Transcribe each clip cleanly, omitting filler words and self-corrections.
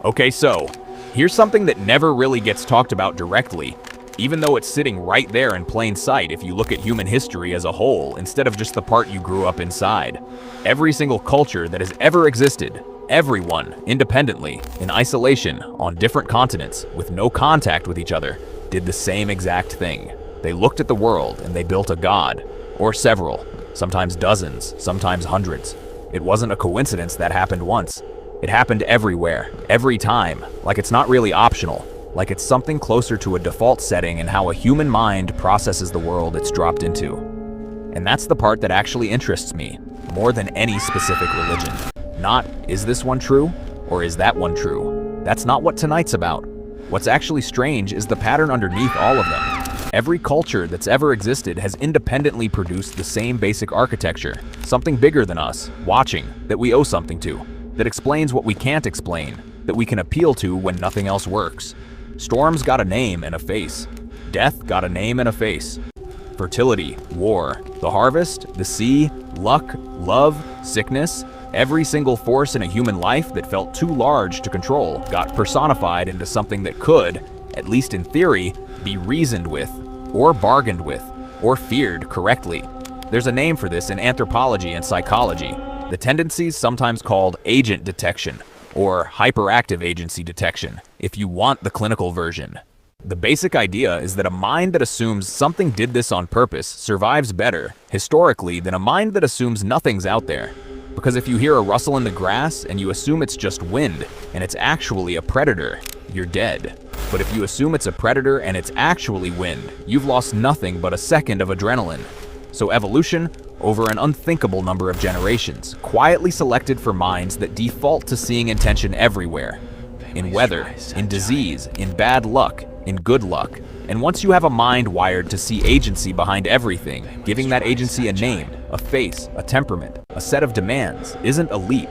Okay, so here's something that never really gets talked about directly, even though it's sitting right there in plain sight if you look at human history as a whole instead of just the part you grew up inside. Every single culture that has ever existed, everyone, independently, in isolation, on different continents, with no contact with each other, did the same exact thing. They looked at the world and they built a god, or several, sometimes dozens, sometimes hundreds. It wasn't a coincidence that happened once. It happened everywhere, every time, like it's not really optional, like it's something closer to a default setting in how a human mind processes the world it's dropped into. And that's the part that actually interests me, more than any specific religion. Not, is this one true, or is that one true? That's not what tonight's about. What's actually strange is the pattern underneath all of them. Every culture that's ever existed has independently produced the same basic architecture, something bigger than us, watching, that we owe something to, that explains what we can't explain, that we can appeal to when nothing else works. Storms got a name and a face. Death got a name and a face. Fertility, war, the harvest, the sea, luck, love, sickness, every single force in a human life that felt too large to control got personified into something that could, at least in theory, be reasoned with, or bargained with, or feared correctly. There's a name for this in anthropology and psychology. The tendencies sometimes called agent detection, or hyperactive agency detection, if you want the clinical version. The basic idea is that a mind that assumes something did this on purpose survives better, historically, than a mind that assumes nothing's out there. Because if you hear a rustle in the grass and you assume it's just wind, and it's actually a predator, you're dead. But if you assume it's a predator and it's actually wind, you've lost nothing but a second of adrenaline. So evolution, over an unthinkable number of generations, quietly selected for minds that default to seeing intention everywhere. In weather, in disease, in bad luck, in good luck. And once you have a mind wired to see agency behind everything, giving that agency a name, a face, a temperament, a set of demands, isn't a leap.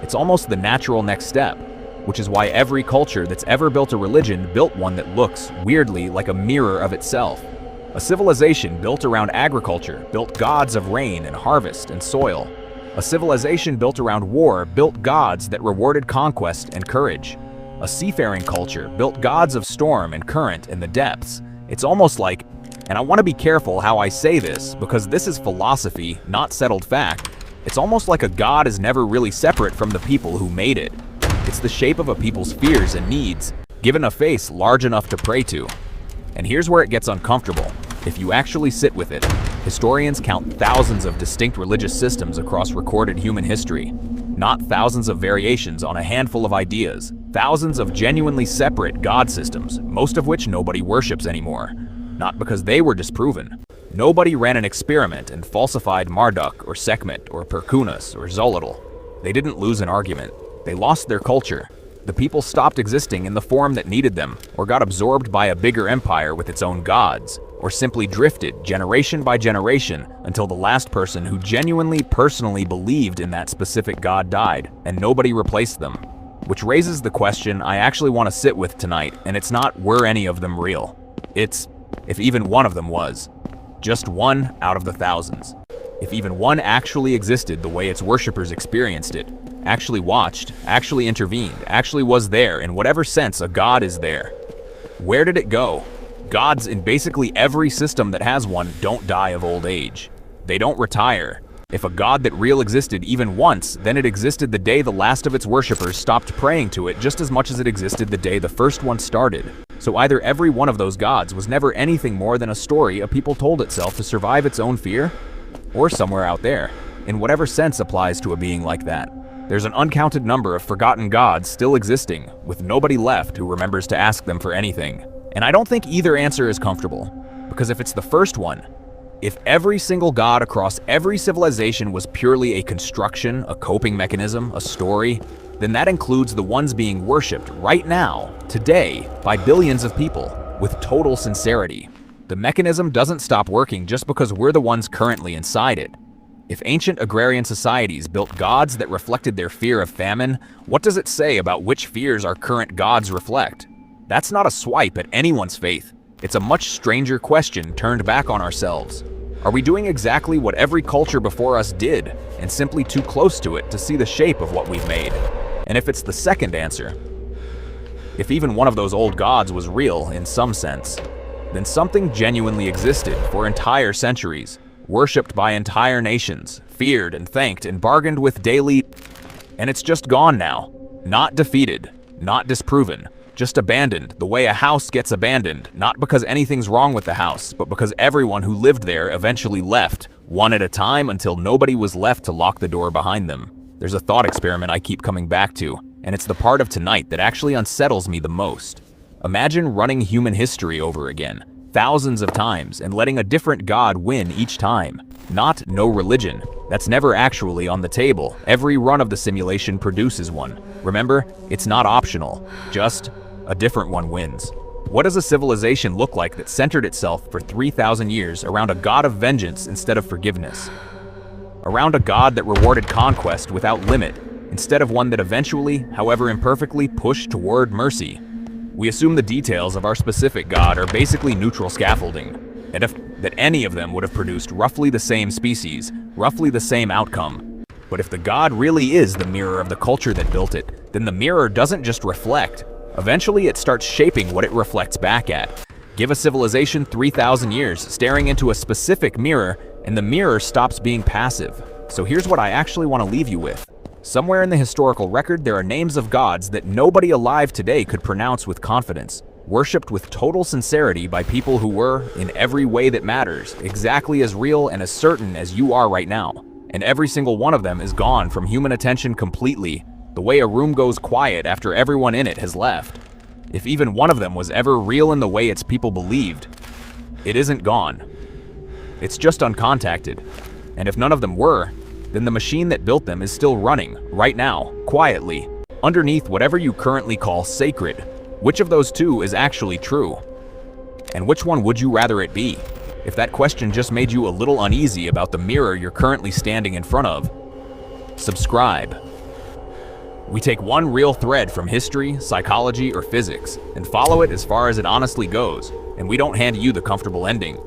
It's almost the natural next step, which is why every culture that's ever built a religion built one that looks, weirdly, like a mirror of itself. A civilization built around agriculture built gods of rain and harvest and soil. A civilization built around war built gods that rewarded conquest and courage. A seafaring culture built gods of storm and current in the depths. It's almost like, and I want to be careful how I say this because this is philosophy, not settled fact, it's almost like a god is never really separate from the people who made it. It's the shape of a people's fears and needs, given a face large enough to pray to. And here's where it gets uncomfortable. If you actually sit with it, historians count thousands of distinct religious systems across recorded human history. Not thousands of variations on a handful of ideas, thousands of genuinely separate god systems, most of which nobody worships anymore. Not because they were disproven. Nobody ran an experiment and falsified Marduk or Sekhmet or Perkunas or Xolotl. They didn't lose an argument. They lost their culture. The people stopped existing in the form that needed them, or got absorbed by a bigger empire with its own gods, or simply drifted generation by generation until the last person who genuinely personally believed in that specific god died, and nobody replaced them. Which raises the question I actually want to sit with tonight, and it's not were any of them real. It's if even one of them was. Just one out of the thousands. If even one actually existed the way its worshippers experienced it, actually watched, actually intervened, actually was there in whatever sense a god is there. Where did it go? Gods in basically every system that has one don't die of old age. They don't retire. If a god that real existed even once, then it existed the day the last of its worshippers stopped praying to it just as much as it existed the day the first one started. So either every one of those gods was never anything more than a story a people told itself to survive its own fear, or somewhere out there, in whatever sense applies to a being like that. There's an uncounted number of forgotten gods still existing, with nobody left who remembers to ask them for anything. And I don't think either answer is comfortable, because if it's the first one, if every single god across every civilization was purely a construction, a coping mechanism, a story, then that includes the ones being worshipped right now, today, by billions of people, with total sincerity. The mechanism doesn't stop working just because we're the ones currently inside it. If ancient agrarian societies built gods that reflected their fear of famine, what does it say about which fears our current gods reflect? That's not a swipe at anyone's faith. It's a much stranger question turned back on ourselves. Are we doing exactly what every culture before us did, and simply too close to it to see the shape of what we've made? And if it's the second answer, If even one of those old gods was real in some sense, then something genuinely existed for entire centuries, worshipped by entire nations, feared and thanked and bargained with daily, and it's just gone now. Not defeated, not disproven, just abandoned the way a house gets abandoned, not because anything's wrong with the house, but because everyone who lived there eventually left, one at a time until nobody was left to lock the door behind them. There's a thought experiment I keep coming back to, and it's the part of tonight that actually unsettles me the most. Imagine running human history over again, thousands of times, and letting a different god win each time. Not no religion. That's never actually on the table. Every run of the simulation produces one. Remember, it's not optional, just a different one wins. What does a civilization look like that centered itself for 3,000 years around a god of vengeance instead of forgiveness? Around a god that rewarded conquest without limit, instead of one that eventually, however imperfectly, pushed toward mercy? We assume the details of our specific god are basically neutral scaffolding, and that any of them would have produced roughly the same species, roughly the same outcome. But if the god really is the mirror of the culture that built it, then the mirror doesn't just reflect. Eventually, it starts shaping what it reflects back at. Give a civilization 3,000 years staring into a specific mirror, and the mirror stops being passive. So here's what I actually want to leave you with. Somewhere in the historical record, there are names of gods that nobody alive today could pronounce with confidence, worshipped with total sincerity by people who were, in every way that matters, exactly as real and as certain as you are right now. And every single one of them is gone from human attention completely, the way a room goes quiet after everyone in it has left. If even one of them was ever real in the way its people believed, it isn't gone. It's just uncontacted. And if none of them were, then the machine that built them is still running, right now, quietly, underneath whatever you currently call sacred. Which of those two is actually true? And which one would you rather it be? If that question just made you a little uneasy about the mirror you're currently standing in front of, subscribe. We take one real thread from history, psychology, or physics, and follow it as far as it honestly goes, and we don't hand you the comfortable ending.